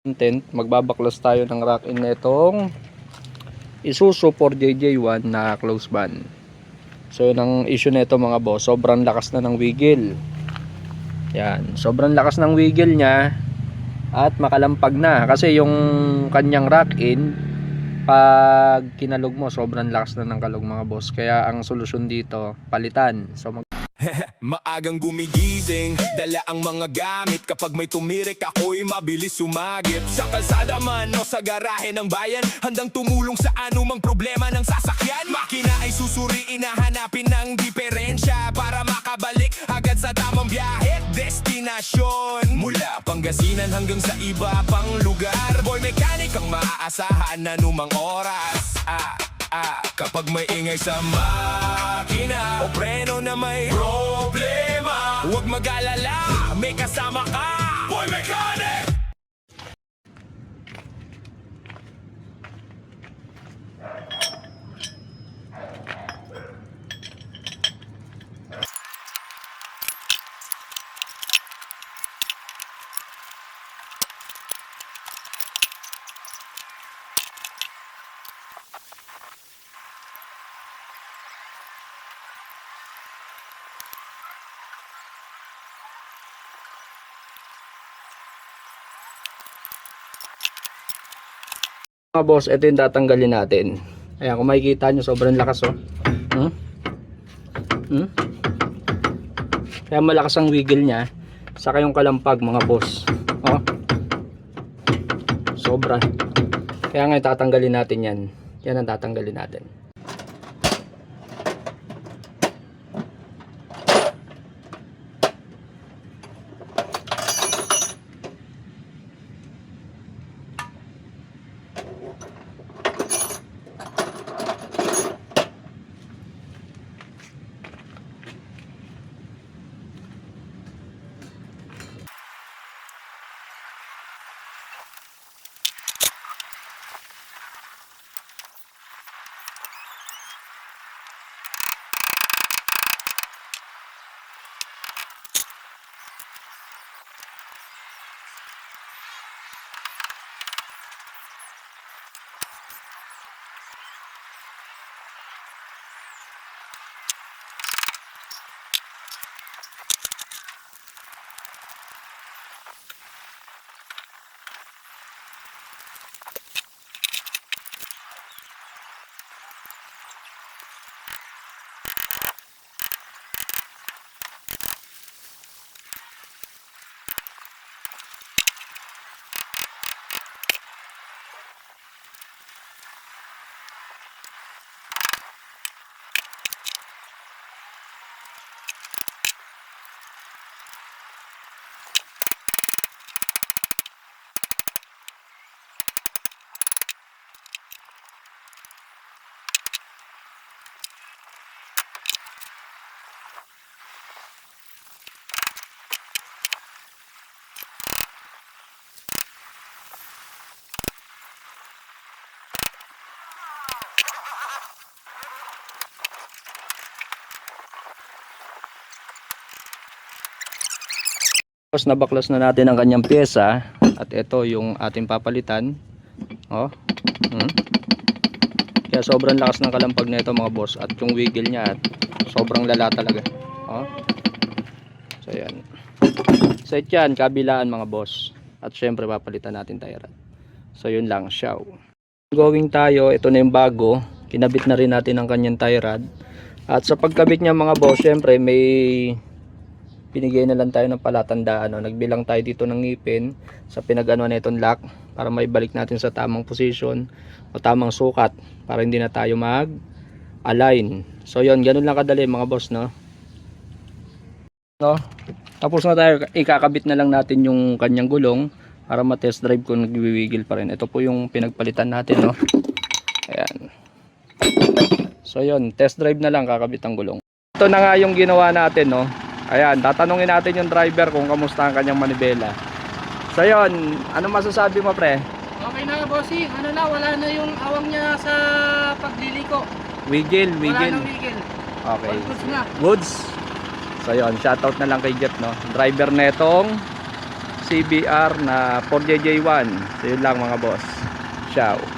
content, magbabaklas tayo ng rack-in netong Isuzu 4JJ1 na close van. So yun ang issue nito mga boss, sobrang lakas na ng wiggle. Yan, sobrang lakas ng wiggle niya at makalampag na kasi yung kanyang rack-in pag kinalog mo sobrang lakas na ng kalog mga boss. Kaya ang solusyon dito, palitan. So Maagang gumigising, dala ang mga gamit. Kapag may tumirik ako'y mabilis sumagip. Sa kalsada man o sa garahe ng bayan, handang tumulong sa anumang problema ng sasakyan. Makina ay susuriin na hanapin ng diferensya para makabalik agad sa tamang biyahe. Destinasyon mula Pangasinan hanggang sa iba pang lugar. Boy mechanic ang maaasahan na anumang oras. Kapag may ingay sa makina o preno na may problema, huwag mag-alala, may kasama ka, Boy Mechanic! mga boss, ito yung tatanggalin natin. Ayan, kung makikita nyo sobrang lakas Kaya malakas ang wiggle nya. Saka yung kalampag mga boss, sobra. Kaya nga tatanggalin natin yan. Yan ang tatanggalin natin. Nabaklas na natin ang kanyang pyesa at ito yung ating papalitan. Kaya sobrang lakas ng kalampag na ito mga boss at yung wiggle nya at sobrang lala talaga. So yan, set yan kabilaan mga boss at syempre papalitan natin tie rod. So yun lang, ciao. Going tayo, ito na yung bago, kinabit na rin natin ang kanyang tie rod at sa pagkabit nya mga boss syempre may binigay na lang tayo ng palatandaan. Nagbilang tayo dito ng ngipin sa pinag-ano na itong lock para maibalik natin sa tamang position o tamang sukat para hindi na tayo mag-align. So yun, ganun lang kadali mga boss, Tapos na tayo, ikakabit na lang natin yung kanyang gulong para ma-test drive kung nagwiwigil pa rin. Ito po yung pinagpalitan natin, Ayan. So yun, test drive na lang, kakabit ang gulong. Ito na nga yung ginawa natin, Ayan, tatanungin natin yung driver kung kamusta ang kanyang manibela. So yun, ano masasabi mo pre? Okay na bossing, wala na yung awang niya sa pagliliko. Wiggle. Wala nang wiggle. Okay. All goods na. Goods. So yun, shoutout na lang kay Jeff, Driver netong CBR na 4JJ1. So yun lang mga boss. Ciao.